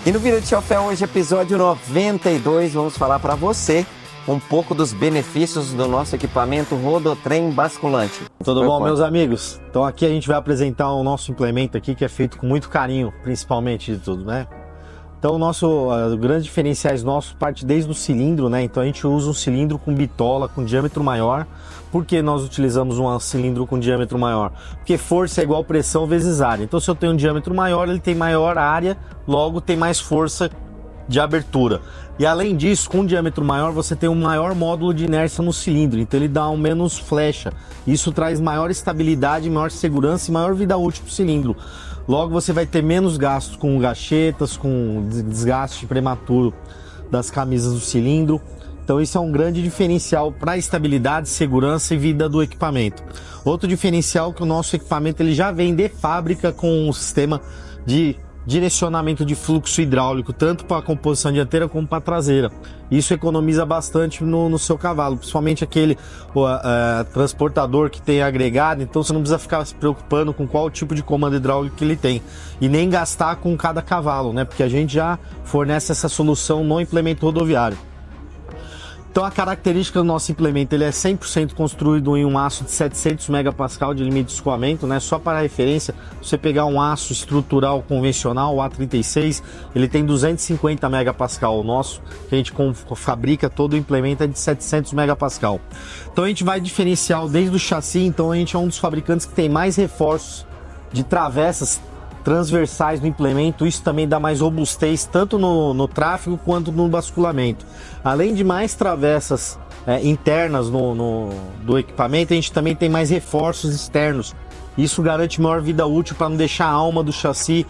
E no Vida de Chofé hoje, episódio 92, vamos falar para você um pouco dos benefícios do nosso equipamento Rodotrem basculante. Tudo bom, meus amigos? Então aqui a gente vai apresentar o nosso implemento aqui, que é feito com muito carinho, principalmente de tudo, né? Então os grandes diferenciais nossos parte desde o cilindro, né? Então a gente usa um cilindro com bitola, com diâmetro maior. Por que nós utilizamos um cilindro com diâmetro maior? Porque força é igual pressão vezes área. Então se eu tenho um diâmetro maior, ele tem maior área, logo tem mais força de abertura. E além disso, com um diâmetro maior, você tem um maior módulo de inércia no cilindro, então ele dá um menos flecha. Isso traz maior estabilidade, maior segurança e maior vida útil para o cilindro. Logo você vai ter menos gastos com gachetas, com desgaste prematuro das camisas do cilindro. Então isso é um grande diferencial para estabilidade, segurança e vida do equipamento. Outro diferencial é que o nosso equipamento ele já vem de fábrica com um sistema de direcionamento de fluxo hidráulico, tanto para a composição dianteira como para a traseira. Isso economiza bastante no seu cavalo, principalmente aquele transportador que tem agregado, então você não precisa ficar se preocupando com qual tipo de comando hidráulico que ele tem e nem gastar com cada cavalo, né? Porque a gente já fornece essa solução no implemento rodoviário. Então a característica do nosso implemento, ele é 100% construído em um aço de 700 megapascal de limite de escoamento, né? Só para referência, você pegar um aço estrutural convencional, o A36, ele tem 250 megapascal. O nosso, que a gente fabrica todo o implemento, é de 700 megapascal. Então a gente vai diferenciar desde o chassi, então a gente é um dos fabricantes que tem mais reforços de travessas transversais no implemento. Isso também dá mais robustez tanto no tráfego quanto no basculamento. Além de mais travessas internas do equipamento, a gente também tem mais reforços externos. Isso garante maior vida útil para não deixar a alma do chassi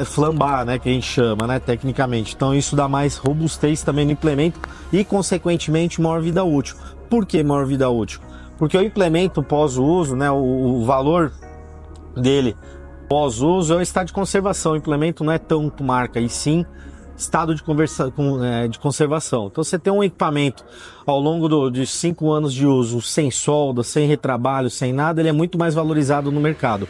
flambar, né, que a gente chama, né, tecnicamente. Então isso dá mais robustez também no implemento e consequentemente maior vida útil. Por que maior vida útil? Porque o implemento pós-uso, né, o valor dele pós-uso é o estado de conservação. O implemento não é tanto marca, e sim estado de conservação. Então você tem um equipamento ao longo de 5 anos de uso, sem solda, sem retrabalho, sem nada, ele é muito mais valorizado no mercado.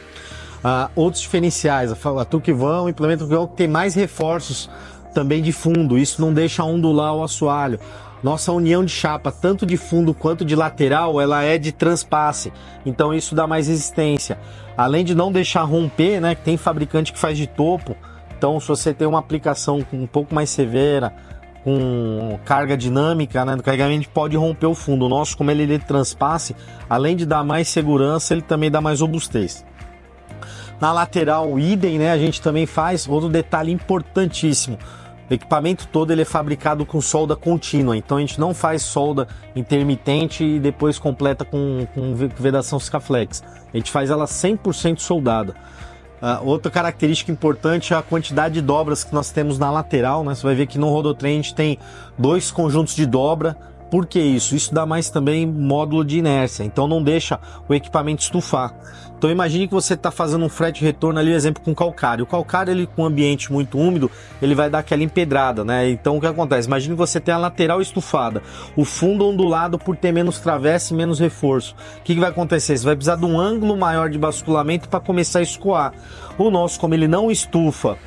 Outros diferenciais, a Truckvan, o implemento que tem mais reforços também de fundo, isso não deixa ondular o assoalho. Nossa união de chapa, tanto de fundo quanto de lateral, ela é de transpasse, então isso dá mais resistência. Além de não deixar romper, né, que tem fabricante que faz de topo, então se você tem uma aplicação um pouco mais severa, com carga dinâmica, né, do carregamento, pode romper o fundo. O nosso, como ele é de transpasse, além de dar mais segurança, ele também dá mais robustez. Na lateral, idem, né, a gente também faz outro detalhe importantíssimo. O equipamento todo ele é fabricado com solda contínua, então a gente não faz solda intermitente e depois completa com vedação Sikaflex. A gente faz ela 100% soldada. Outra característica importante é a quantidade de dobras que nós temos na lateral, né? Você vai ver que no Rodotrem a gente tem 2 conjuntos de dobra. Por que isso? Isso dá mais também módulo de inércia, então não deixa o equipamento estufar. Então imagine que você está fazendo um frete retorno ali, exemplo, com calcário. O calcário, ele, com um ambiente muito úmido, ele vai dar aquela empedrada, né? Então o que acontece? Imagine que você tem a lateral estufada, o fundo ondulado por ter menos travessa e menos reforço. O que vai acontecer? Você vai precisar de um ângulo maior de basculamento para começar a escoar. O nosso, como ele não estufa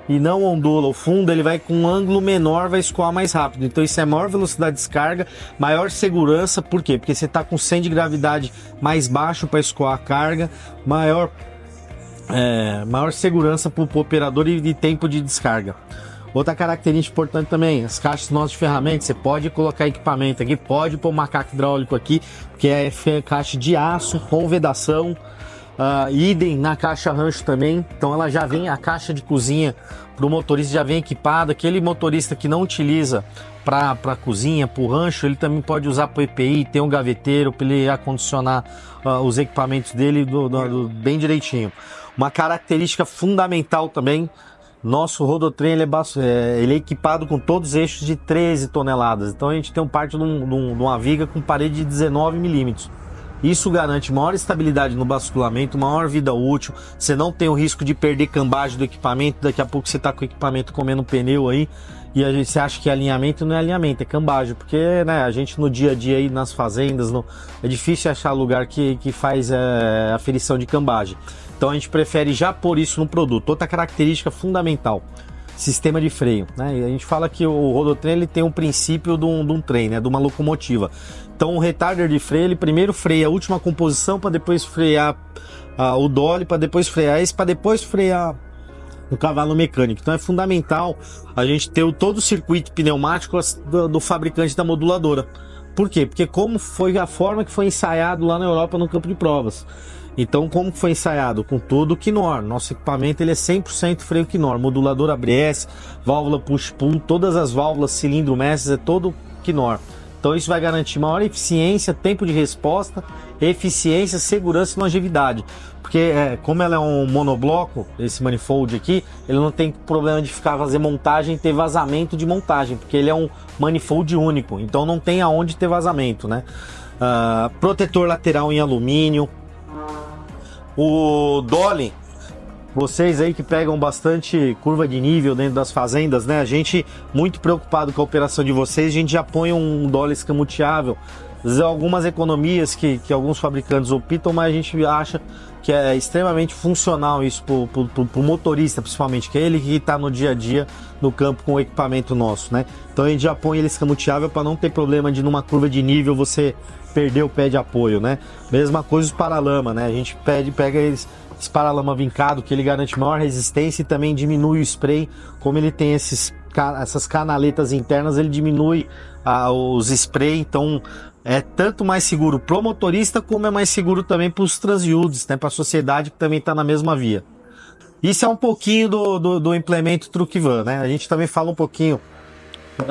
e não ondula o fundo, ele vai com um ângulo menor, vai escoar mais rápido. Então isso é maior velocidade de descarga, maior segurança. Por quê? Porque você está com 100 de gravidade mais baixo para escoar a carga, maior segurança para o operador e de tempo de descarga. Outra característica importante também, as caixas nossas de ferramentas, você pode colocar equipamento aqui, pode pôr um macaco hidráulico aqui, que é caixa de aço com vedação. Idem na caixa rancho também, então ela já vem, a caixa de cozinha para o motorista já vem equipada. Aquele motorista que não utiliza para cozinha, para o rancho, ele também pode usar para o EPI, tem um gaveteiro para ele acondicionar os equipamentos dele bem direitinho. Uma característica fundamental também, nosso Rodotrem ele é equipado com todos os eixos de 13 toneladas, então a gente tem parte de uma viga com parede de 19 milímetros. Isso garante maior estabilidade no basculamento, maior vida útil. Você não tem o risco de perder cambagem do equipamento. Daqui a pouco você está com o equipamento comendo pneu aí e você acha que é alinhamento, não é alinhamento, é cambagem. Porque, né, a gente no dia a dia aí nas fazendas, é difícil achar lugar que faz aferição de cambagem. Então a gente prefere já pôr isso no produto. Outra característica fundamental: sistema de freio, né? E a gente fala que o rodotrem ele tem um princípio de um trem, né? De uma locomotiva. Então o retarder de freio, ele primeiro freia a última composição para depois frear o dolly, para depois frear esse, para depois frear o cavalo mecânico. Então é fundamental a gente ter todo o circuito pneumático do fabricante da moduladora. Por quê? Porque como foi a forma que foi ensaiado lá na Europa no campo de provas. Então, como foi ensaiado? Com tudo Knorr. Nosso equipamento ele é 100% freio Knorr. Modulador ABS, válvula push-pull, todas as válvulas cilindro mestres é todo Knorr. Então isso vai garantir maior eficiência, tempo de resposta, eficiência, segurança e longevidade. Porque como ela é um monobloco, esse manifold aqui, ele não tem problema de fazer montagem e ter vazamento de montagem, porque ele é um manifold único, então não tem aonde ter vazamento, né? Protetor lateral em alumínio. O dolly, vocês aí que pegam bastante curva de nível dentro das fazendas, né? A gente, muito preocupado com a operação de vocês, a gente já põe um dolly escamoteável. Algumas economias que alguns fabricantes optam, mas a gente acha que é extremamente funcional isso pro motorista, principalmente, que é ele que está no dia a dia no campo com o equipamento nosso, né? Então a gente já põe ele escamoteável para não ter problema de numa curva de nível você perder o pé de apoio, né? Mesma coisa os paralama, né? A gente pega esse paralama vincado, que ele garante maior resistência e também diminui o spray. Como ele tem essas canaletas internas, ele diminui os spray, então é tanto mais seguro pro motorista, como é mais seguro também para os transeuntes, né? Para a sociedade que também está na mesma via. Isso é um pouquinho do implemento Truck Van, né? A gente também fala um pouquinho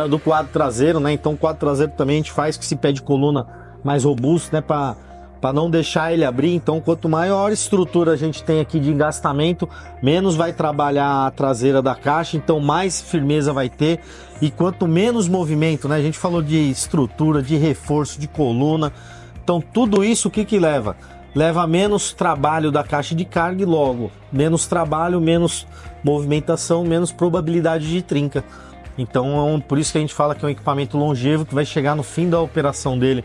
do quadro traseiro, né? Então o quadro traseiro também a gente faz com esse pé de coluna mais robusto, né? Para não deixar ele abrir. Então quanto maior estrutura a gente tem aqui de engastamento, menos vai trabalhar a traseira da caixa, então mais firmeza vai ter. E quanto menos movimento, né? A gente falou de estrutura, de reforço, de coluna. Então tudo isso o que leva? Leva menos trabalho da caixa de carga e logo menos trabalho, menos movimentação, menos probabilidade de trinca. Então por isso que a gente fala que é um equipamento longevo, que vai chegar no fim da operação dele,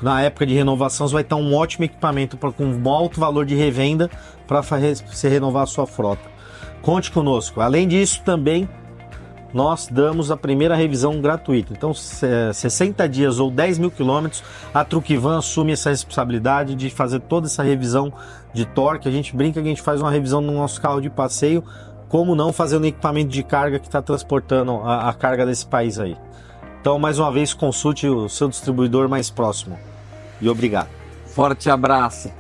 na época de renovação, você vai estar um ótimo equipamento com um alto valor de revenda para você renovar a sua frota. Conte conosco. Além disso, também nós damos a primeira revisão gratuita. Então, 60 dias ou 10 mil quilômetros, a Truck Van assume essa responsabilidade de fazer toda essa revisão de torque. A gente brinca que a gente faz uma revisão no nosso carro de passeio, como não fazer um equipamento de carga que está transportando a carga desse país aí. Então, mais uma vez, consulte o seu distribuidor mais próximo. E obrigado. Forte abraço.